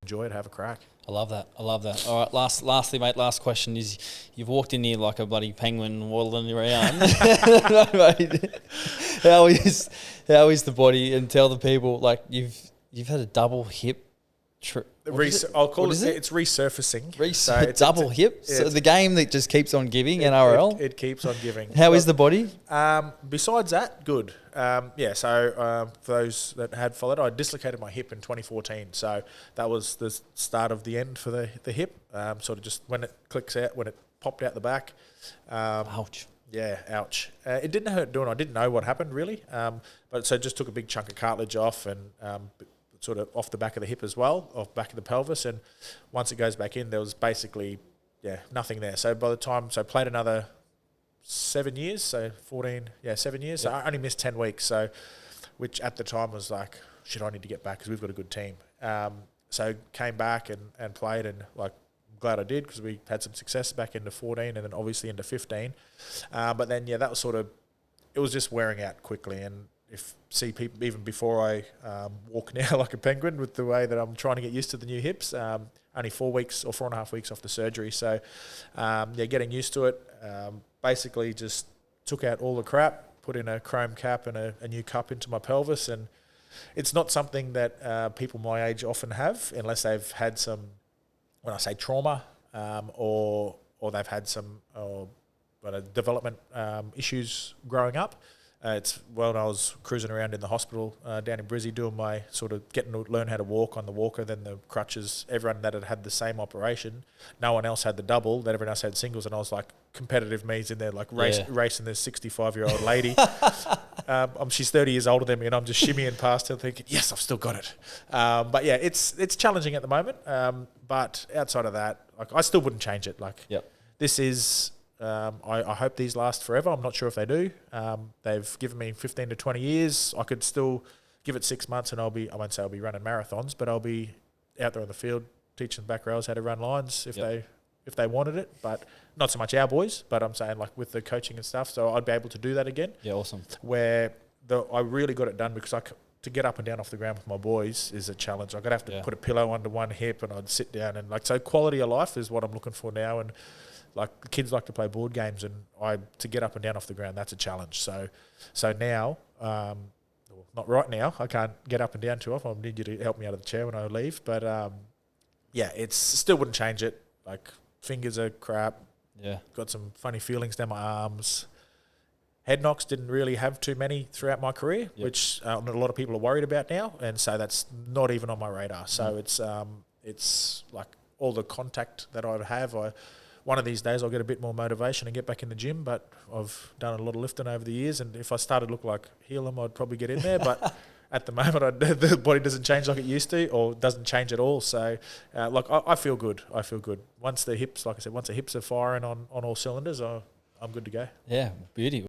enjoy it, have a crack. I love that. All right, lastly, mate, last question is, you've walked in here like a bloody penguin waddling around. Mate, how is the body? And tell the people, like, you've had a double hip. I'll call it. It's resurfacing. So double hip. So the game that just keeps on giving. NRL. It keeps on giving. How is the body? Besides that, good. So for those that had followed, I dislocated my hip in 2014. So that was the start of the end for the hip. Sort of just when it clicks out, when it popped out the back. Ouch. Yeah, ouch. It didn't hurt doing. I didn't know what happened really. But so it just took a big chunk of cartilage off and. Sort of off the back of the hip as well, off back of the pelvis, and once it goes back in, there was basically nothing there. So by the time, I played another 7 years, so 14, 7 years. Yep. So I only missed 10 weeks. So, which at the time was like, shit, I need to get back because we've got a good team. So came back and played, and like I'm glad I did because we had some success back into 14 and then obviously into 15. But then that was sort of, it was just wearing out quickly. And see people even before I walk now like a penguin with the way that I'm trying to get used to the new hips. Only 4 weeks or 4.5 weeks off the surgery, so getting used to it. Basically, just took out all the crap, put in a chrome cap and a new cup into my pelvis, and it's not something that people my age often have unless they've had some, when I say trauma, or they've had some development issues growing up. It's when I was cruising around in the hospital down in Brizzy doing my sort of getting to learn how to walk on the walker, then the crutches, everyone that had the same operation, no one else had the double, that everyone else had singles, and I was like competitive me's in there, like racing this 65-year-old lady. She's 30 years older than me, and I'm just shimmying past her thinking, yes, I've still got it. But yeah, it's challenging at the moment. But outside of that, like I still wouldn't change it. Like this is... I hope these last forever. I'm not sure if they do. They've given me 15 to 20 years. I could still give it 6 months and I won't say I'll be running marathons, but I'll be out there on the field teaching the back rows how to run lines if they wanted it. But not so much our boys, but I'm saying like with the coaching and stuff. So I'd be able to do that again. Yeah, awesome. Where I really got it done because to get up and down off the ground with my boys is a challenge. I'd have to put a pillow under one hip and I'd sit down and so quality of life is what I'm looking for now. And like the kids like to play board games, and to get up and down off the ground, that's a challenge. So now, not right now, I can't get up and down too often. I need you to help me out of the chair when I leave. But it's still wouldn't change it. Like fingers are crap. Yeah, got some funny feelings down my arms. Head knocks didn't really have too many throughout my career, which a lot of people are worried about now, and so that's not even on my radar. So it's like all the contact that I have. One of these days I'll get a bit more motivation and get back in the gym, but I've done a lot of lifting over the years, and if I started to look like Helam, I'd probably get in there, but at the moment the body doesn't change like it used to, or doesn't change at all. So I feel good. Once the hips, like I said, once the hips are firing on all cylinders, I'm good to go. Yeah, beauty.